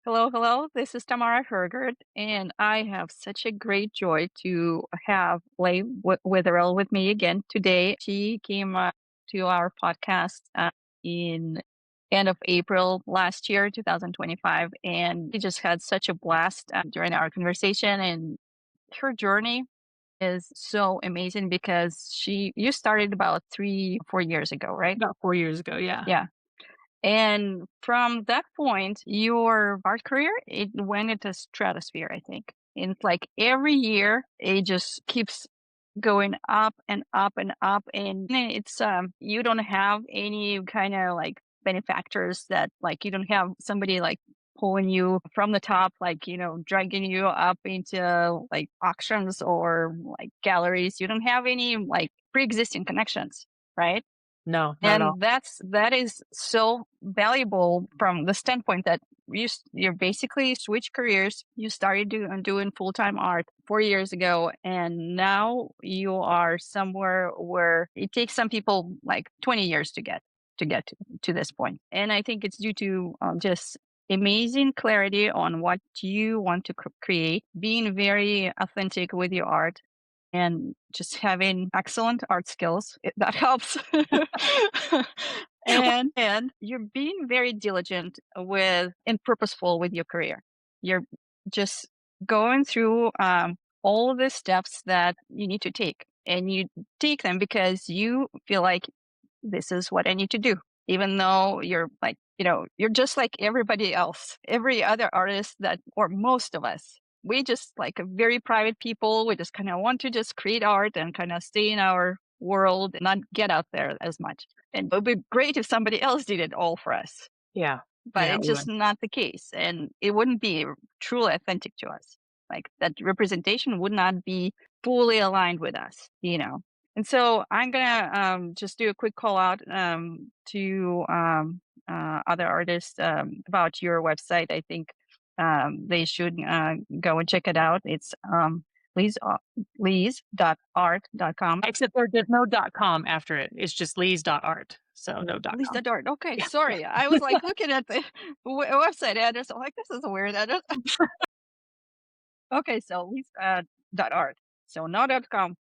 Hello, hello. This is Tamara Hergert, and I have such a great joy to have Leigh Witherell with me again today. She came to our podcast in end of April last year, 2025, and we just had such a blast during our conversation. And her journey is so amazing because you started about 4 years ago, right? About 4 years ago, yeah. Yeah. And from that point, your art career, it went into stratosphere, I think. And it's like every year it just keeps going up and up and up. And it's you don't have any kind of like benefactors that like you don't have somebody like pulling you from the top, like, dragging you up into like auctions or like galleries. You don't have any like pre-existing connections, right? No, not at all. And that is so valuable from the standpoint that you're basically switch careers. You started doing full-time art 4 years ago, and now you are somewhere where it takes some people like 20 years to get to this point. And I think it's due to just amazing clarity on what you want to create, being very authentic with your art, and just having excellent art skills. That helps. And you're being very diligent with and purposeful with your career. You're just going through all of the steps that you need to take, and you take them because you feel like this is what I need to do, even though you're like, you're just like everybody else, every other artist that, or most of us. We just like a very private people. We just kind of want to just create art and kind of stay in our world and not get out there as much. And it would be great if somebody else did it all for us, Yeah. but Yeah, it it's just would. not the case. And it wouldn't be truly authentic to us. Like that representation would not be fully aligned with us. And so I'm gonna just do a quick call out to other artists about your website. I think they should go and check it out. It's Lee's, Lee's.art.com. Except there's no .com after it. It's just lees.art. So no .com. Lee's.art. Okay, Yeah, yeah. sorry. I was like looking at the website address. I'm like, this is a weird address. Okay, so Lee's dot art. So no dot com.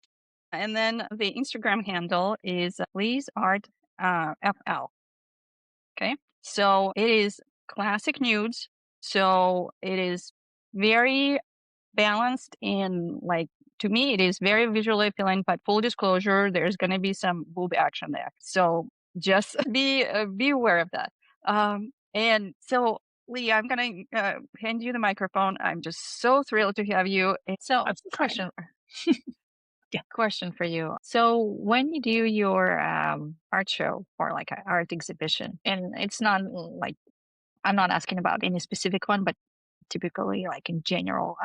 And then the Instagram handle is Lee's Art FL. Okay. So it is classic nudes. So it is very balanced in like, to me, it is very visually appealing, but full disclosure, there's going to be some boob action there. So just be aware of that. And so Lee, I'm going to hand you the microphone. I'm just so thrilled to have you. And so That's fine. Yeah. question for you. So when you do your art show or like an art exhibition, and it's not like, I'm not asking about any specific one, but typically like in general,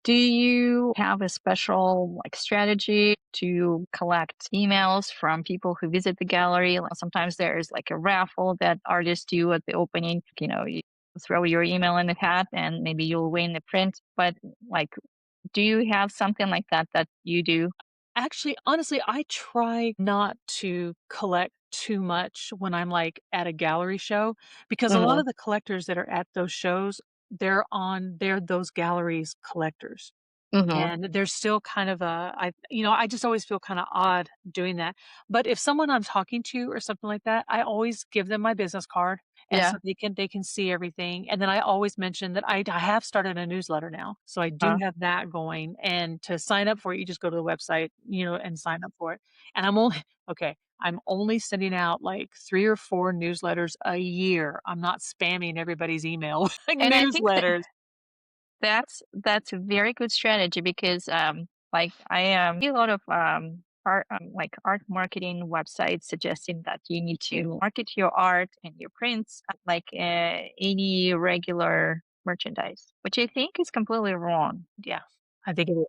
do you have a special like strategy to collect emails from people who visit the gallery? Like, sometimes there's like a raffle that artists do at the opening. You throw your email in the hat and maybe you'll win the print. But like, do you have something like that you do? Actually, honestly, I try not to collect too much when I'm, like, at a gallery show, because a lot Hmm. of the collectors that are at those shows, they're those galleries' collectors. Hmm. And there's still kind of I just always feel kinda odd doing that. But if someone I'm talking to or something like that, I always give them my business card, and Yeah. so they can see everything, and then I always mention that I have started a newsletter now, so I do Uh, have that going, and to sign up for it, you just go to the website, and sign up for it. And I'm only okay, I'm only sending out, like, 3 or 4 newsletters a year. I'm not spamming everybody's email with, like, and I think that newsletters. that's a very good strategy because like I see a lot of art like art marketing websites suggesting that you need to market your art and your prints like any regular merchandise, which I think is completely wrong Yeah, I think it is.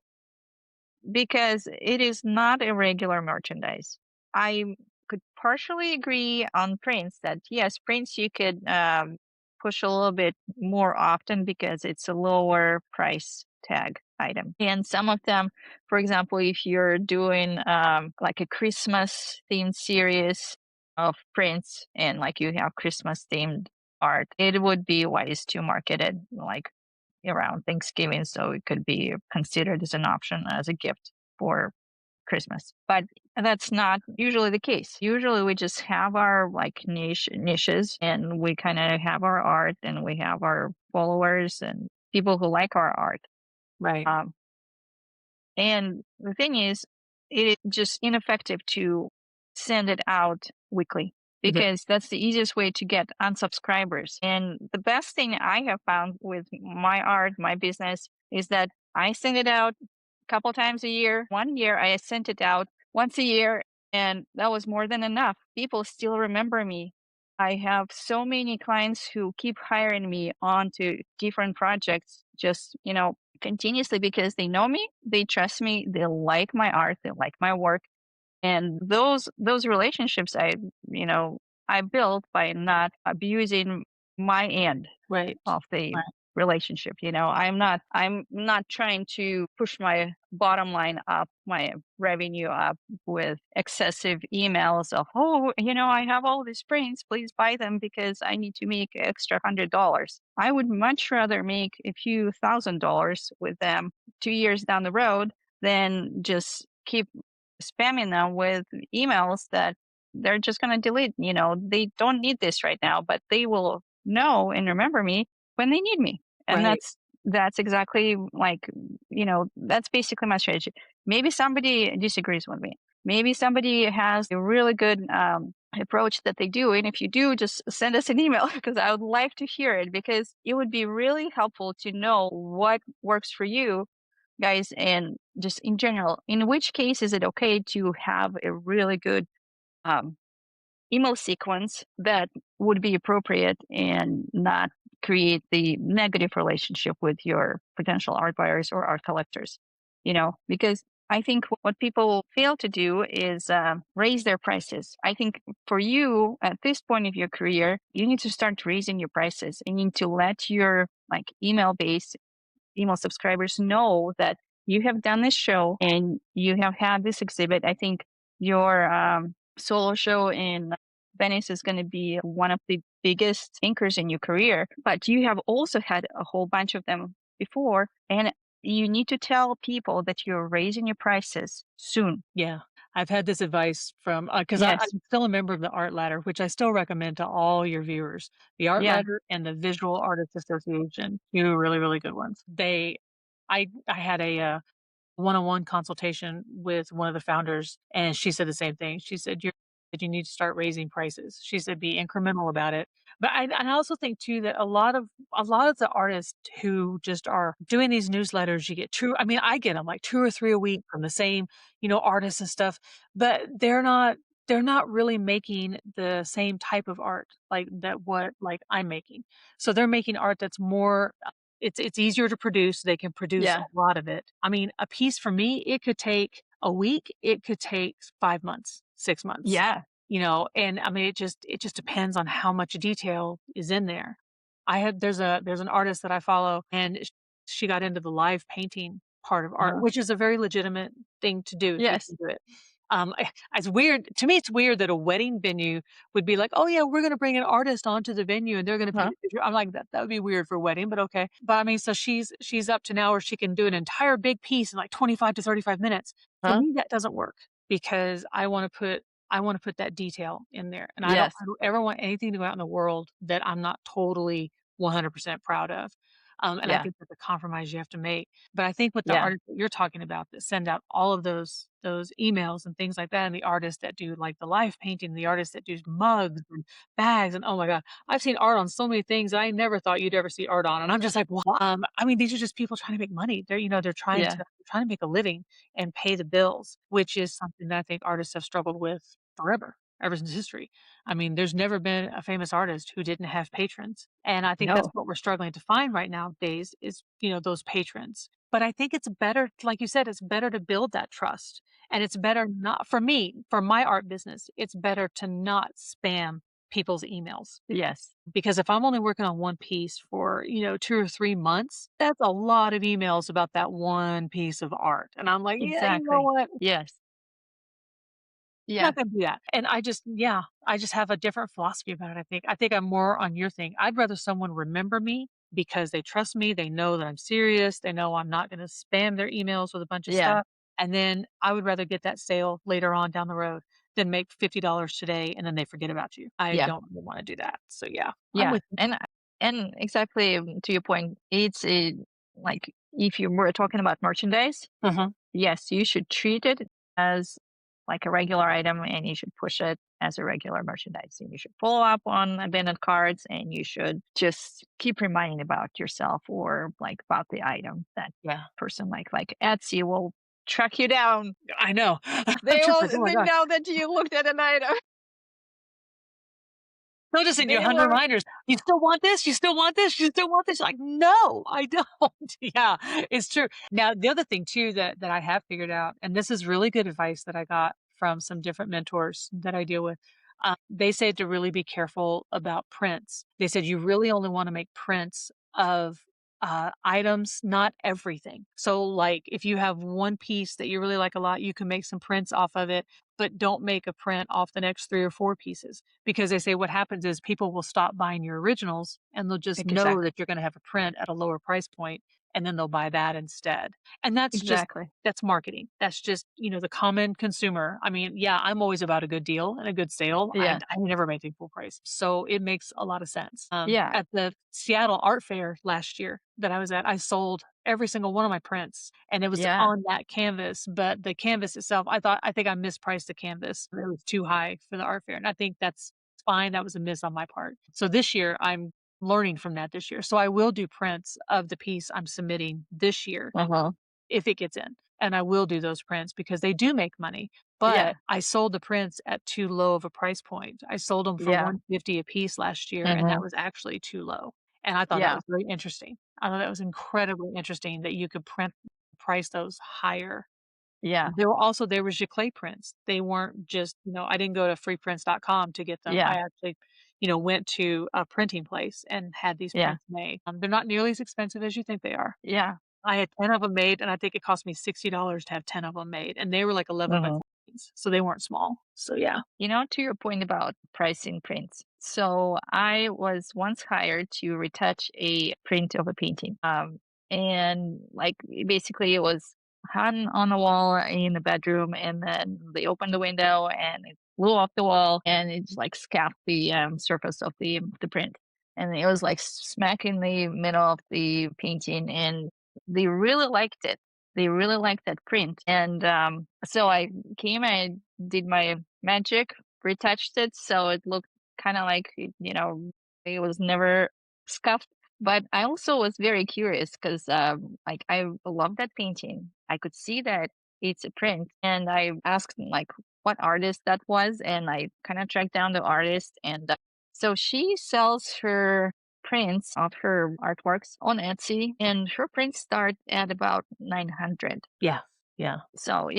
because it is not a regular merchandise. I could partially agree on prints that yes, prints you could push a little bit more often because it's a lower price tag item. And some of them, for example, if you're doing like a Christmas themed series of prints and like you have Christmas themed art, it would be wise to market it like around Thanksgiving so it could be considered as an option as a gift for Christmas. But that's not usually the case. Usually we just have our like niches and we kind of have our art and we have our followers and people who like our art. Right. Um, and the thing is, it is just ineffective to send it out weekly Ve because that's the easiest way to get unsubscribers. And the best thing I have found with my art, my business, is that I send it out a couple times a year. One year I sent it out once a year, and that was more than enough. People still remember me. I have so many clients who keep hiring me onto different projects, just, continuously because they know me, they trust me, they like my art, they like my work. And those relationships you know, I built by not abusing my end right. of the Right. relationship. I'm not trying to push my bottom line up, my revenue up with excessive emails of, oh, I have all these prints, please buy them because I need to make extra $100. I would much rather make a few $1,000s with them 2 years down the road than just keep spamming them with emails that they're just going to delete. They don't need this right now, but they will know and remember me when they need me. And Right. that's exactly like, that's basically my strategy. Maybe somebody disagrees with me. Maybe somebody has a really good approach that they do. And if you do, just send us an email because I would like to hear it because it would be really helpful to know what works for you guys and just in general. In which case is it okay to have a really good um, email sequence that would be appropriate and not create the negative relationship with your potential art buyers or art collectors, because I think what people fail to do is raise their prices. I think for you at this point of your career, you need to start raising your prices. You need to let your like email subscribers know that you have done this show and you have had this exhibit. I think your solo show in Venice is going to be one of the biggest anchors in your career, but you have also had a whole bunch of them before. And you need to tell people that you're raising your prices soon. Yeah. I've had this advice from, because Yes. I'm still a member of the Art Ladder, which I still recommend to all your viewers. The Art Yeah. Ladder and the Visual Artists Association, 2 really, really good ones. I had a, one-on-one consultation with one of the founders, and she said the same thing. She said, You need to start raising prices." She said, "Be incremental about it." But I also think too that a lot of the artists who just are doing these newsletters, you get 2, I mean, I get them like 2 or 3 a week from the same, artists and stuff, but they're not really making the same type of art like that what like I'm making. So they're making art that's more it's easier to produce, they can produce a Yeah. lot of it. I mean, a piece for me, it could take a week, it could take 5 months, 6 months, Yeah. and I mean, it just depends on how much detail is in there. There's an artist that I follow, and she got into the live painting part of art, Uh-huh. which is a very legitimate thing to do if you Yes. can do it. It's weird to me, it's weird that a wedding venue would be like, "Oh, yeah, we're gonna bring an artist onto the venue, and they're gonna Huh? paint a picture." I'm like, "That would be weird for a wedding, but okay." But, I mean, so she's up to now where she can do an entire big piece in, like, 25 to 35 minutes. For Huh? me, that doesn't work because I wanna put that detail in there, and I don't Yes. I don't ever want anything to go out in the world that I'm not totally 100% proud of. And I Yeah. think that's a compromise you have to make. But I think with the Yeah. artists that you're talking about that send out all of those emails and things like that, and the artists that do, like, the live painting, the artists that do mugs and bags, and oh my god, I've seen art on so many things that I never thought you'd ever see art on, and I'm just like, "Wow." I mean, these are just people trying to make money. They're Yeah. trying to make a living and pay the bills, which is something that I think artists have struggled with forever, ever since history. I mean, there's never been a famous artist who didn't have patrons, and I think that's No. what we're struggling to find right nowadays is, those patrons. But I think it's better, like you said, it's better to build that trust, and it's better not for me, for my art business, it's better to not spam people's emails, Yes. because if I'm only working on one piece for, 2 or 3 months, that's a lot of emails about that one piece of art, and I'm like, "Yeah, you know Exactly. what?" Yes. Yeah. Not gonna do that. And I just have a different philosophy about it, I think. I think I'm more on your thing. I'd rather someone remember me because they trust me, they know that I'm serious, they know I'm not gonna spam their emails with a bunch of Yeah. stuff, and then I would rather get that sale later on down the road than make $50 today and then they forget about you. I Yeah. don't really wanna do that. So, yeah, I'm Yeah. with you. And exactly to your point, it's like if you were talking about merchandise, Mhm. yes, you should treat it as like a regular item and you should push it as a regular merchandise. And you should follow up on abandoned cards and you should just keep reminding about yourself or like about the item that Yeah. person like Etsy will track you down. I know. I'm They just will like, "Oh my they god." know that you looked at an item. They'll just send you They 100 will reminders. "You still want this? You still want this? You still want this?" Like, "No, I don't." Yeah, it's true. Now, the other thing too that I have figured out, and this is really good advice that I got from some different mentors that I deal with, they said to really be careful about prints. They said, "You really only wanna make prints of, items, not everything." So, like, if you have one piece that you really like a lot, you can make some prints off of it, but don't make a print off the next 3 or 4 pieces. Because they say what happens is people will stop buying your originals and they'll just know exactly that you're gonna have a print at a lower price point, and then they'll buy that instead. And that's just exactly. that's marketing. That's just, the common consumer. I mean, yeah, I'm always about a good deal and a good sale. I Yeah. I never make it full price. So it makes a lot of sense. Yeah. At the Seattle Art Fair last year that I was at, I sold every single one of my prints and it was Yeah. on that canvas, but the canvas itself, I think I mispriced the canvas. It was too high for the art fair. And I think that's fine. That was a miss on my part. So this year, I'm learning from that this year. So I will do prints of the piece I'm submitting this year Uh-huh. if it gets in. And I will do those prints because they do make money. Yeah. But I sold the prints at too low of a price point. I sold them for Yeah. 150 a piece last year, and that Mhm. was actually too low. And I thought that Yeah. was very interesting. I thought that was incredibly interesting that you could price those higher. Yeah. There was your clay prints. They weren't just, I didn't go to freeprints.com to get them. Yeah. I actually, went to a printing place and had these Yeah. prints made. They're not nearly as expensive as you think they are. Yeah. I had 10 of them made, and I think it cost me $60 to have 10 of them made, and they were like 11 by Mhm. 14s, so they weren't small. So, yeah. To your point about pricing prints. So I was once hired to retouch a print of a painting. And like basically it was hung on the wall in the bedroom, and then they opened the window and it blew off the wall and it just like scuffed the surface of the print. And it was like smack in the middle of the painting, and they really liked it. They really liked that print. And so I came and did my magic, retouched it so it looked kind of like it was never scuffed. But I also was very curious because like I love that painting. I could see that it's a print, and I asked like what artist that was, and I kind of tracked down the artist, and so she sells her prints of her artworks on Etsy, and her prints start at about 900. Yeah. Yeah. So,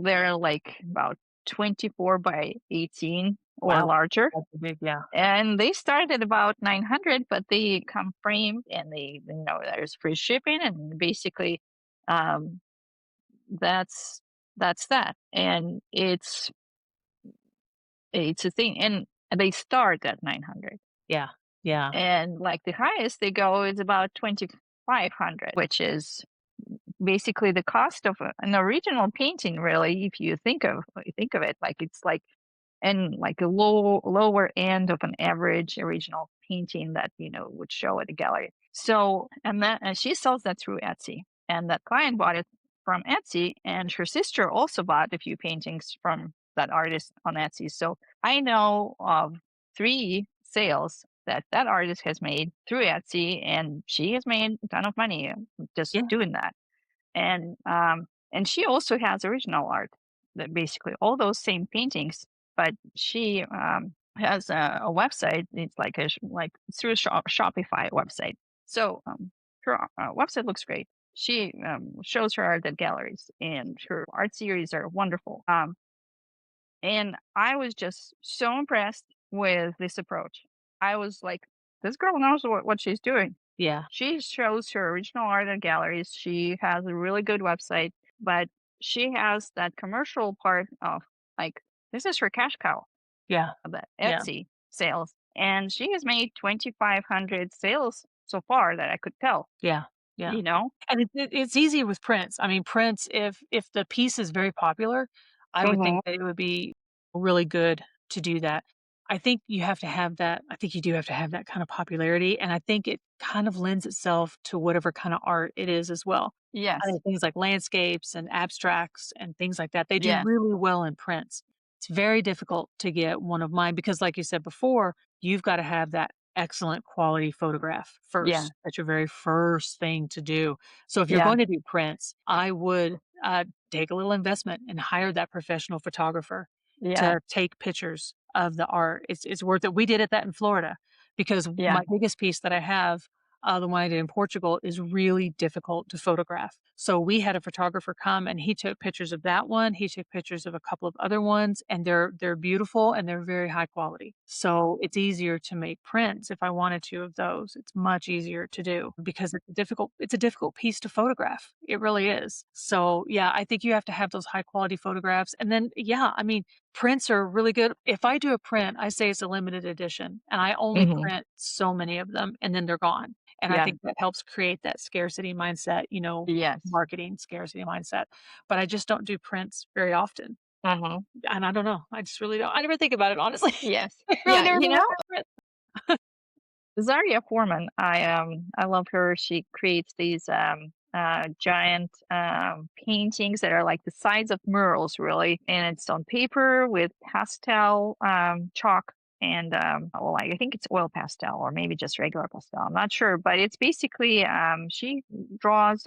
they're like about 24 by 18 or Wow. larger. That's a big, yeah. And they start at about 900, but they come framed and there's free shipping. And basically, um, that's, that's that. And it's a thing. And they start at 900. Yeah. Yeah. And like the highest they go is about 2,500, which is basically the cost of an original painting, really, if you think of it, like it's like and like a lower end of an average original painting that would show at a gallery. So and she sells that through Etsy, and that client bought it from Etsy, and her sister also bought a few paintings from that artist on Etsy. So I know of 3 sales that artist has made through Etsy, and she has made a ton of money just Yeah. doing that. And she also has original art, that basically all those same paintings, but she has a website. It's like like through a Shopify website. So her website looks great. She shows her art at galleries, and her art series are wonderful. And I was just so impressed with this approach. I was like, this girl knows what she's doing. Yeah. She shows her original art at galleries. She has a really good website, but she has that commercial part of like this is her cash cow, Yeah. the Yeah. Etsy sales, and she has made 2,500 sales so far that I could tell, Yeah. Yeah. you know? And it's easy with prints. I mean, prints, if the piece is very popular, I would think Mhm. that it would be really good to do that. I think you have to have that I think you do have to have that kind of popularity, and I think it kind of lends itself to whatever kind of art it is as well. I Yes. think things like landscapes and abstracts and things like that, they do Yes. really well in prints. It's very difficult to get one of mine because like you said before, you've gotta have that excellent quality photograph Yeah. first. That's your very first thing to do. So if you're Yeah. going to do prints, I would, take a little investment and hire that professional photographer Yeah. to take pictures of the art. It's worth it. We did it that in Florida because Yeah. my biggest piece that I have, the one I did in Portugal, is really difficult to photograph. So we had a photographer come and he took pictures of that one. He took pictures of a couple of other ones, and they're beautiful and they're very high quality. So it's easier to make prints if I wanted to of those. It's much easier to do because it's a difficult piece to photograph. It really is. So yeah, I think you have to have those high quality photographs. And then yeah, I mean, prints are really good. If I do a print, I say it's a limited edition and I only Mhm. print so many of them and then they're gone. And I Yeah. think that helps create that scarcity mindset, Yes. marketing scarcity mindset. But I just don't do prints very often. Mhm. And I don't know. I just really don't. I never think about it, honestly. Yes. I really Yeah, never think about print. Zaria Foreman, I love her. She creates these giant paintings that are like the size of murals really, and it's on paper with pastel chalk and well, I think it's oil pastel or maybe just regular pastel. I'm not sure, but it's basically she draws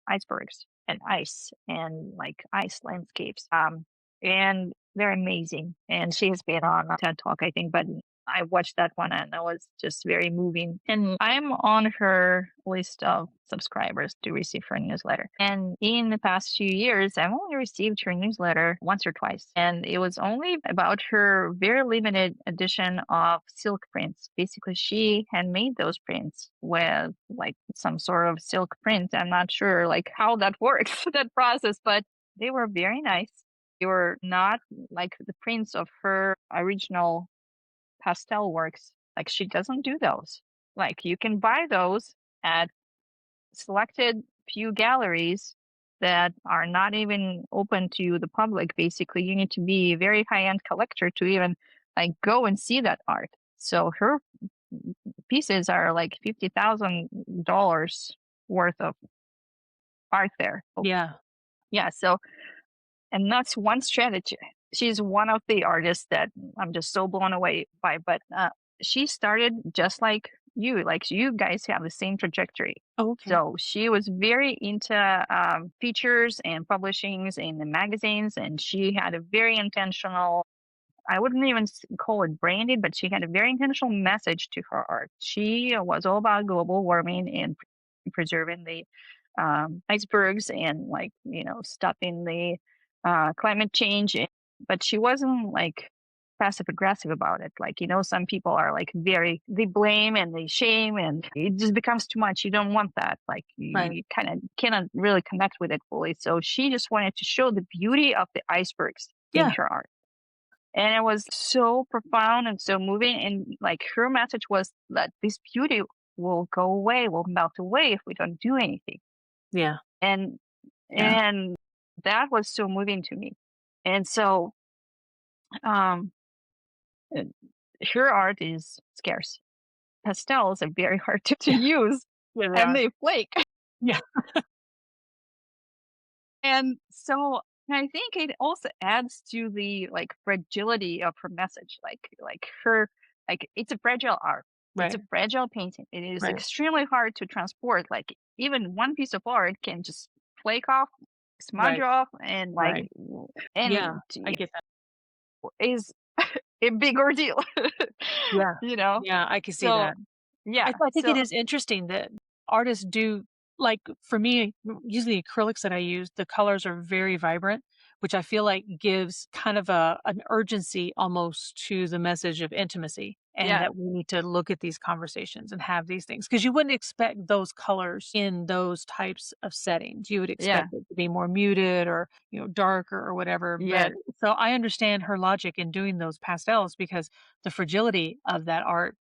icebergs and ice and like ice landscapes. And they're amazing. And she has been on a TED Talk, I think, but I watched that one and it was just very moving. And I'm on her list of subscribers to receive her newsletter. And in the past few years, I've only received her newsletter once or twice. And it was only about her very limited edition of silk prints. Basically, she had made those prints with like some sort of silk print. I'm not sure like how that works, that process, but they were very nice. They were not like the prints of her original pastel works. Like she doesn't do those. Like you can buy those at selected few galleries that are not even open to the public. Basically, you need to be a very high-end collector to even like go and see that art. So her pieces are like $50,000 worth of art there. Oh, Yeah. yeah. So, and that's one strategy. She's one of the artists that I'm just so blown away by. But she started just like you guys have the same trajectory. Oh, okay. So she was very into features and publishings in the magazines, and she had a very intentional, I wouldn't even call it branded, but she had a very intentional message to her art. She was all about global warming and preserving the icebergs and like stopping the climate change. But she wasn't like passive aggressive about it. Like some people are like very they blame and they shame, and it just becomes too much. You don't want that. Like Right. you kind of cannot really connect with it fully. So she just wanted to show the beauty of the icebergs in Yeah. her art, and it was so profound and so moving. And like her message was that this beauty will go away, will melt away if we don't do anything. Yeah. And Yeah. and that was so moving to me. And so um uh, her art is scarce. Pastels are very hard to Yeah. use Yeah, they and are. they flake. Yeah. And so I think it also adds to the like fragility of her message. Like her like it's a fragile art. It's a Right. fragile painting. It is Right. extremely hard to transport. Like even one piece of art can just flake off, smudge Right. off, and like Right. Yeah. and I get that. is a big ordeal. Yeah. you know? Yeah, I can see So that. yeah. I think it So is interesting that artists do like, for me, using the acrylics that I use, the colors are very vibrant, which I feel like gives kind of an urgency almost to the message of intimacy, and Yeah. that we need to look at these conversations and have these things because you wouldn't expect those colors in those types of settings. You would Yeah. expect it to be more muted or, darker or whatever. But Yes. so I understand her logic in doing those pastels because the fragility of that art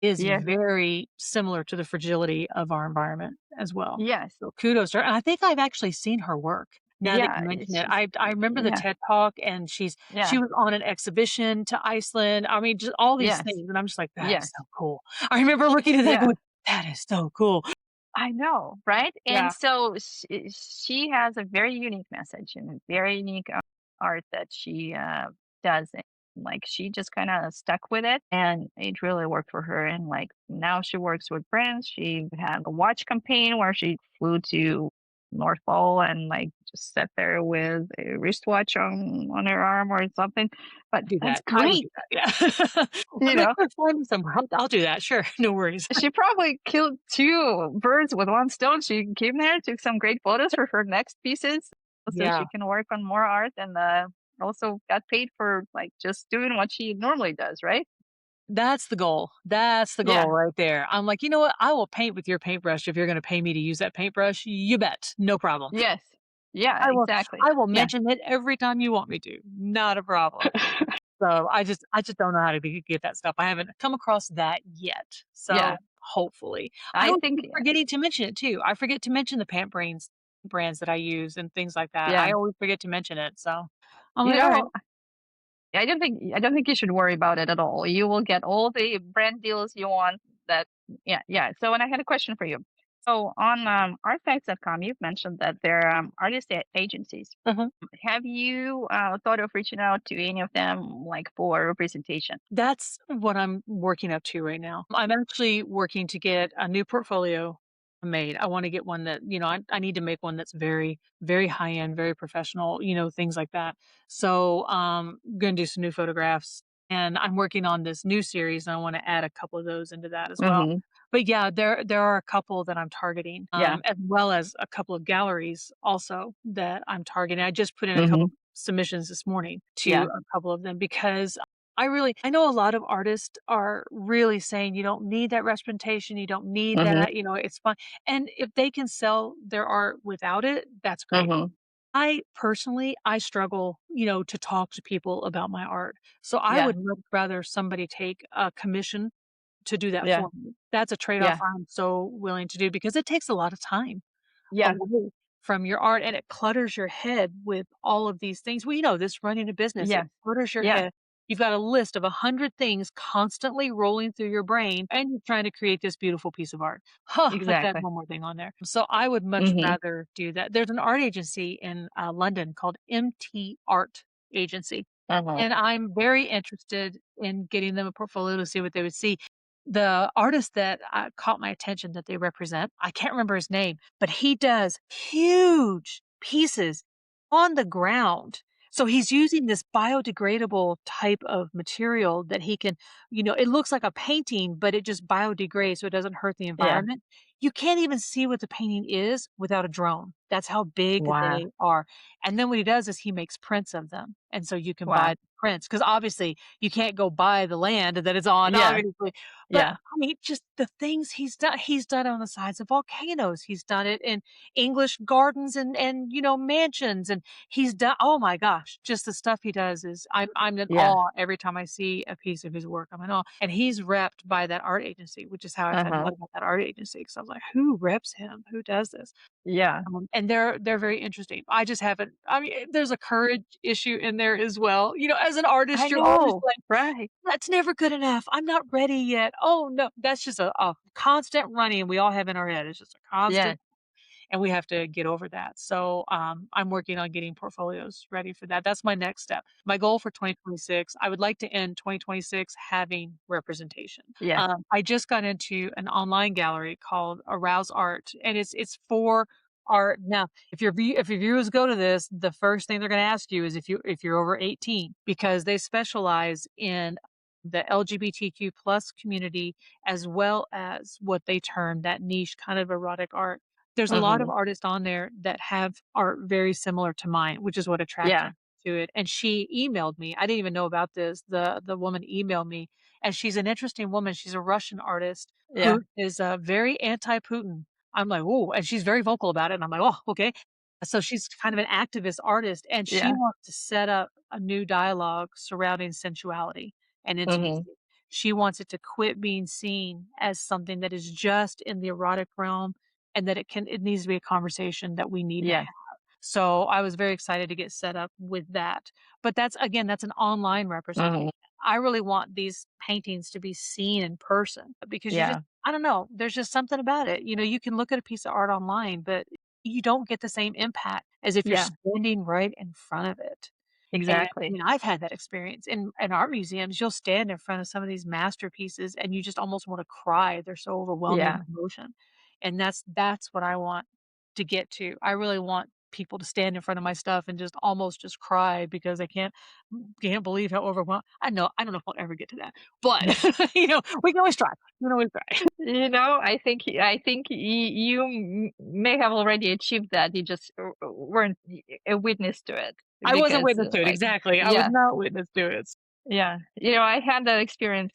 is Yes. very similar to the fragility of our environment as well. Yes. So kudos to her, and I think I've actually seen her work now that Yeah. you mention it. She's I remember the yeah. TED Talk, and she Yeah. was on an exhibition to Iceland. I mean, just all these Yes. things, and I'm just like, "That is Yes. so cool." I remember looking at that Yeah. going, "That is so cool." I know, right? And Yeah, so she has a very unique message and a very unique art that she does. And, like she just kind of stuck with it, and it really worked for her. And like now she works with brands. She had a watch campaign where she flew to North Pole and like just sat there with a wristwatch on her arm or something. But do that's that. I would great, do that, yeah. you I'm like, know. "Here, fly me somewhere." I'll do that, sure, no worries. She probably killed 2 birds with 1 stone. She came there, took some great photos for her next pieces so Yeah. she can work on more art and, also got paid for, like, just doing what she normally does, right? That's the goal. That's the goal Yeah. right there. I'm like, "You know what? I will paint with your paintbrush if you're gonna pay me to use that paintbrush. You bet. No problem. Yes. Yeah, I will exactly. I will Yeah. mention it every time you want me to. Not a problem." So, I just don't know how to get that stuff. I haven't come across that yet. Yeah. So, hopefully. I I always think keep forgetting to mention it too. I forget to mention the pant brands that I use and things like that. I yeah. always forget to mention it, so I'm You like, "Alright." know, I don't think you should worry about it at all. You will get all the brand deals you want that yeah, yeah. So and I had a question for you. So on artifacts.com, you've mentioned that there are artist agencies. Mhm. Have you thought of reaching out to any of them like for representation? That's what I'm working up to right now. I'm actually working to get a new portfolio made. I want to get one that, I need to make one that's very, very high end, very professional, things like that. So, going to do some new photographs, and I'm working on this new series and I want to add a couple of those into that as well. Hmm. But yeah, there are a couple that I'm targeting, Yeah. as well as a couple of galleries also that I'm targeting. I just put in a couple Hmm. submissions this morning Yeah. to a couple of them because I know a lot of artists are really saying you don't need that representation, you don't need Hmm. that, it's fun. And if they can sell their art without it, that's great. Hmm. I struggle, to talk to people about my art. So I Yeah. would much rather somebody take a commission to do that Yeah. for me. That's a trade-off Yeah. I'm so willing to do because it takes a lot of time Yeah. away from your art, and it clutters your head with all of these things. Well, this running a business, Yeah. it clutters your Yeah. head. You've got a list of 100 things constantly rolling through your brain, and you're trying to create this beautiful piece of art. Huh, let's add Exactly. one more thing on there. So I would much Hmm. rather do that. There's an art agency in London called MT Art Agency, Hmm. and I'm very interested in getting them a portfolio to see what they would see. The artist that caught my attention that they represent, I can't remember his name, but he does huge pieces on the ground. So he's using this biodegradable type of material that he can, it looks like a painting, but it just biodegrades so it doesn't hurt the Yeah. environment. You can't even see what the painting is without a drone. That's how big Wow. they are. And then what he does is he makes prints of them. And so you can buy Wow. the prints because obviously you can't go buy the land that it's on, Yeah. obviously. But Yeah. I mean, just the things he's done on the sides of volcanoes. He's done it in English gardens and mansions. And he's done, oh my gosh, just the stuff he does is I'm in Yeah. awe every time I see a piece of his work. I'm in awe. And he's repped by that art agency, which is how I found Uh-huh. out about that art agency. Because I was like, who reps him? Who does this? Yeah. And they're very interesting. I just haven't I mean, there's a courage issue in there as well. As an I artist, you're always know. like, Right. "That's never good enough. I'm not ready yet. Oh, no." That's just a constant running we all have in our head. It's just a Yeah. constant and we have to get over that. So, I'm working on getting portfolios ready for that. That's my next step. My goal for 2026, I would like to end 2026 having representation. Yes. I just got into an online gallery called Arouse Art, and it's for art. Now, if your viewers go to this, the first thing they're going to ask you is if you're over 18 because they specialize in the LGBTQ plus community as well as what they term that niche kind of erotic art. There's a lot of Mhm. artists on there that have art very similar to mine, which is what attracts Yeah. me. to it, and she emailed me. I didn't even know about this. The woman emailed me, and she's an interesting woman. She's a Russian artist Yeah. who is, very anti-Putin. I'm like, "Ooh," and she's very vocal about it, and I'm like, "Oh, okay." So she's kind of an activist artist, and she Yeah. wants to set up a new dialogue surrounding sensuality and Mhm. intimacy. She wants it to quit being seen as something that is just in the erotic realm, and that it needs to be a conversation that we need to have. Yeah. So I was very excited to get set up with that. But that's again, that's an online representation. Mhm. I really want these paintings to be seen in person because you just Yeah. I don't know, there's just something about it. You can look at a piece of art online, but you don't get the same impact as if you're Yeah. standing right in front of it. And I Exactly. mean, I've had that experience in art museums. You'll stand in front of some of these masterpieces and you just almost want to cry. They're so overwhelming Yeah. with emotion. And that's what I want to get to. I really want people to stand in front of my stuff and just almost just cry because I can't believe how overwhelmed. I don't know if I'll ever get to that. But we can always try. We can always try. I think you may have already achieved that. You just weren't a witness to it I wasn't because, witness to it, like, exactly. I was yeah, not witness to it. yeah. I had that experience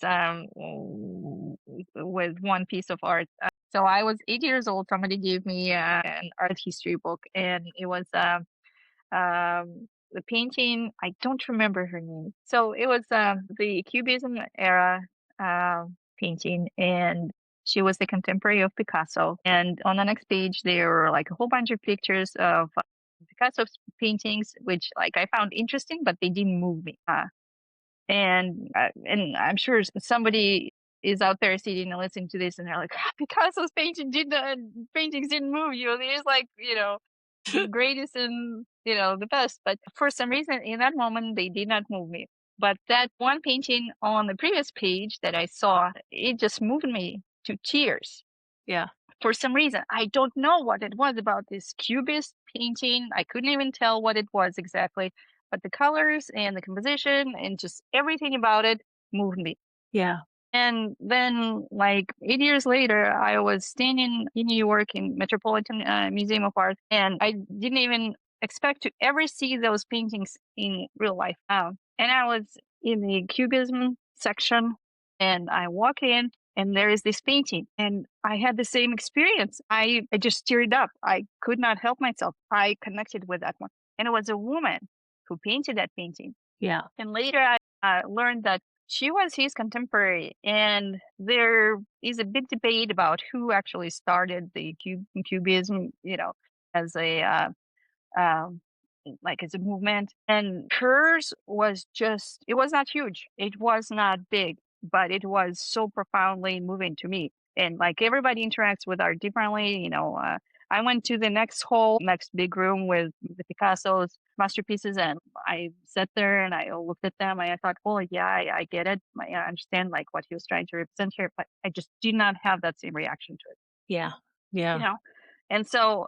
with one piece of art. So I was 8 years old. Somebody gave me an art history book, and it was the painting. I don't remember her name. So it was the Cubism era painting, and she was the contemporary of Picasso. And on the next page, there were like a whole bunch of pictures of Picasso's paintings, which like I found interesting, but they didn't move me. And I'm sure somebody is out there sitting and listening to this, and they're like, Picasso's paintings didn't move you. He's like, greatest and the best. But for some reason, in that moment, they did not move me. But that one painting on the previous page that I saw, it just moved me to tears Yeah, for some reason. I don't know what it was about this cubist painting. I couldn't even tell what it was exactly, but the colors and the composition and just everything about it moved me. yeah, And then, like 8 years later, I was standing in New York in Metropolitan Museum of Art, and I didn't even expect to ever see those paintings in real life. And I was in the Cubism section, and I walk in, and there is this painting, and I had the same experience. I just teared up. I could not help myself. I connected with that one, and it was a woman who painted that painting. yeah, And later I learned that she was his contemporary, and there is a big debate about who actually started the cubism, as a um, like as a movement. And hers was just, it was not huge. It was not big, but it was so profoundly moving to me. And like everybody interacts with art differently, I went to the next big room with the Picasso's masterpieces, and I sat there and I looked at them and I thought, well, yeah, I get it. I understand like what he was trying to represent here, but I just did not have that same reaction to it, yeah, you yeah. know? And so,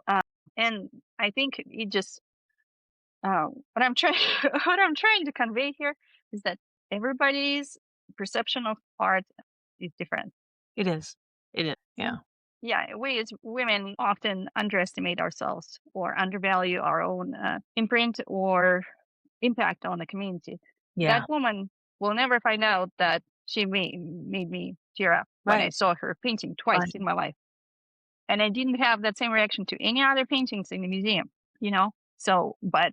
and I think it just, what I'm trying what I'm trying to convey here is that everybody's perception of art is different. It is. It is. Yeah, And yeah, we as women often underestimate ourselves or undervalue our own imprint or impact on the community. yeah. That woman will never find out that she made me tear up when I Right, saw her painting twice right. in my life. And I didn't have that same reaction to any other paintings in the museum, you know? So, but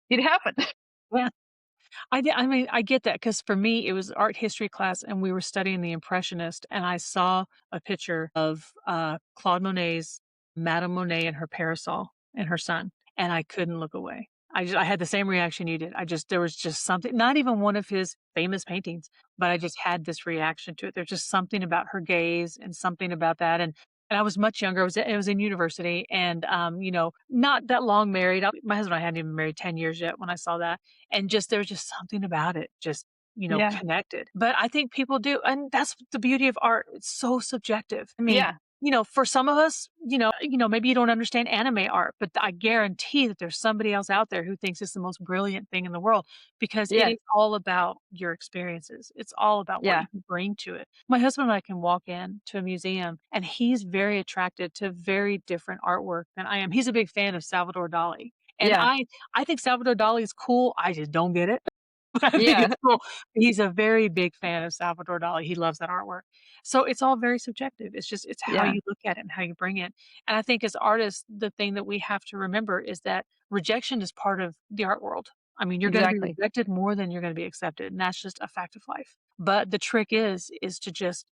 it happened. Yeah. I mean, I get that because for me, it was art history class, and we were studying the Impressionist, and I saw a picture of, Claude Monet's Madame Monet and her parasol and her son, and I couldn't look away. I had the same reaction you did. There was just something not even one of his famous paintings, but I just had this reaction to it. There's just something about her gaze and something about that, and I was much younger. I was in university and, not that long married. My husband and I hadn't even been married 10 years yet when I saw that, and just there was just something about it, just, Yeah. connected. But I think people do, and that's the beauty of art. It's so subjective. I mean, Yeah. for some of us, maybe you don't understand anime art, but I guarantee that there's somebody else out there who thinks it's the most brilliant thing in the world because it Yeah. is all about your experiences. It's all about what Yeah. you can bring to it. My husband and I can walk in to a museum and he's very attracted to very different artwork than I am. He's a big fan of Salvador Dali. And Yeah. I think Salvador Dali is cool, I just don't get it. I think Yeah. it's cool. He's a very big fan of Salvador Dali. He loves that artwork. So it's all very subjective. It's just it's how Yeah. you look at it and how you bring it. And I think as artists, the thing that we have to remember is that rejection is part of the art world. I mean, you're gonna be Exactly. rejected more than you're gonna be accepted, and that's just a fact of life. But the trick is to just,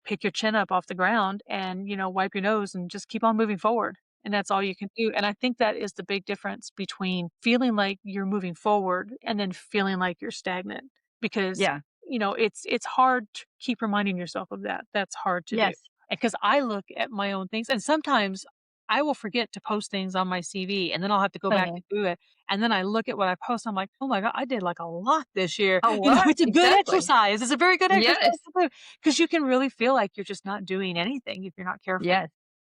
pick your chin up off the ground and, wipe your nose and just keep on moving forward. And that's all you can do. And I think that is the big difference between feeling like you're moving forward and then feeling like you're stagnant because, Yeah. it's hard to keep reminding yourself of that. That's hard to do. Yes. Because I look at my own things and sometimes I will forget to post things on my CV and then I'll have to go back Uh-huh. and do it. And then I look at what I post, I'm like, oh my God, I did like a lot this year. A lot. It's a good Exactly. exercise. It's a very good exercise Yes. to do because you can really feel like you're just not doing anything if you're not careful. Yes.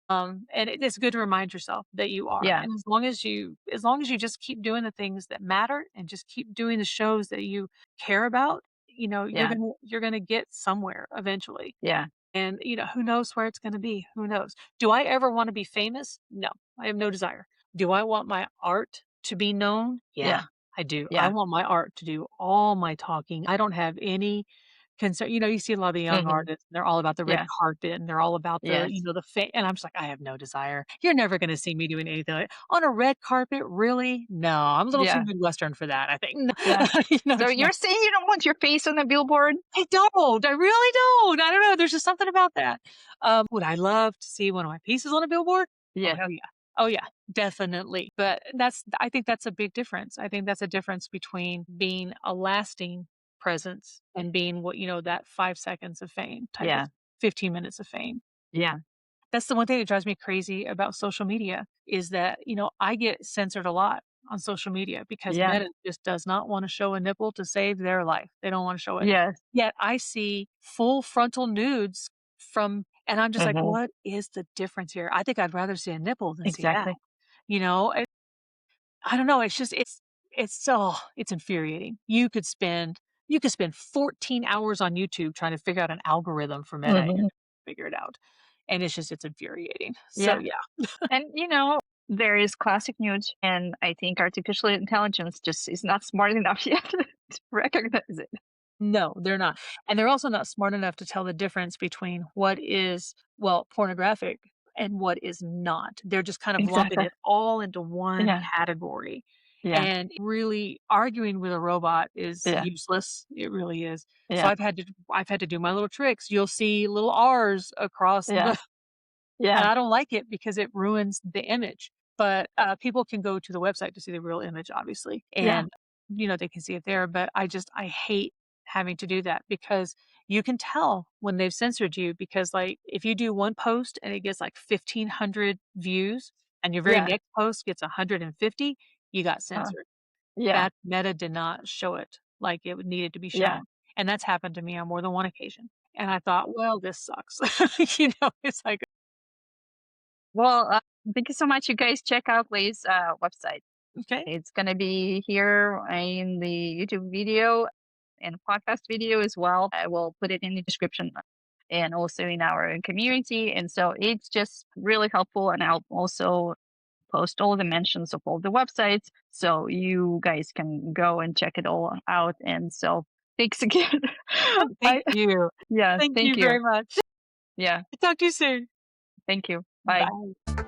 And it's good to remind yourself that you are, Yeah. and as long as you just keep doing the things that matter and just keep doing the shows that you care about, you're Yeah. gonna get somewhere eventually. Yeah. And, who knows where it's gonna be? Who knows? Do I ever wanna be famous? No, I have no desire. Do I want my art to be known? Yeah, Yeah. I do. I Yeah. want my art to do all my talking. I don't have any concern. You see a lot of the young Mhm. artists, they're all about the red Yeah. carpet and they're all about the, Yes. the and I'm just like, I have no desire. You're never gonna see me doing anything on a red carpet, really? No, I'm a little too Yeah. Midwestern for that, I think. Yeah. So It's not you're saying you don't want your face on the billboard? I don't. I really don't. I don't know. There's just something about that. Would I love to see one of my pieces on a billboard? Oh, Yes. hell yeah. Oh, yeah, definitely. But I think that's a big difference. I think that's a difference between being a lasting presence and being that 5 seconds of fame type of Yeah. 15 minutes of fame. Yeah. That's the one thing that drives me crazy about social media is that, I get censored a lot on social media because Yeah. Meta just does not want to show a nipple to save their life. They don't want to show it. Yes. Yet I see full frontal nudes and I'm just like, Mhm. what is the difference here? I think I'd rather see a nipple than see that. Exactly. You know, I, I don't know. It's infuriating. You could spend 14 hours on YouTube trying to figure out an algorithm for Meta and Mhm. figure it out. And it's infuriating. So Yeah. yeah. And, there is classic nudes, and I think artificial intelligence just is not smart enough yet to recognize it. No, they're not. And they're also not smart enough to tell the difference between what is, well, pornographic and what is not. They're just kind of lumping Exactly. it all into one Yeah. category. Yeah. And really arguing with a robot is Yeah. useless. It really is. So Yeah. I've had to do my little tricks. You'll see little R's across Yeah. the and Yeah. I don't like it because it ruins the image. But, people can go to the website to see the real image, obviously, Yeah. and, they can see it there, but I hate having to do that because you can tell when they've censored you because, like, if you do one post and it gets, like, 1,500 views and your very Yeah. next post gets 150, you got Uh, censored. yeah. That Meta did not show it like it needed to be Yeah. shown, and that's happened to me on more than one occasion, and I thought, "Well, this sucks." It's like, Well, thank you so much. You guys check out Leigh's website. "Okay." It's going to be here in the YouTube video and podcast video as well. I will put it in the description and also in our community. And so it's just really helpful. And I'll also post all the mentions of all the websites so you guys can go and check it all out. And so thanks again. Oh, thank you. Yeah, Thank thank you you. very much. Yeah, Talk to you soon. thank you. Bye. Bye.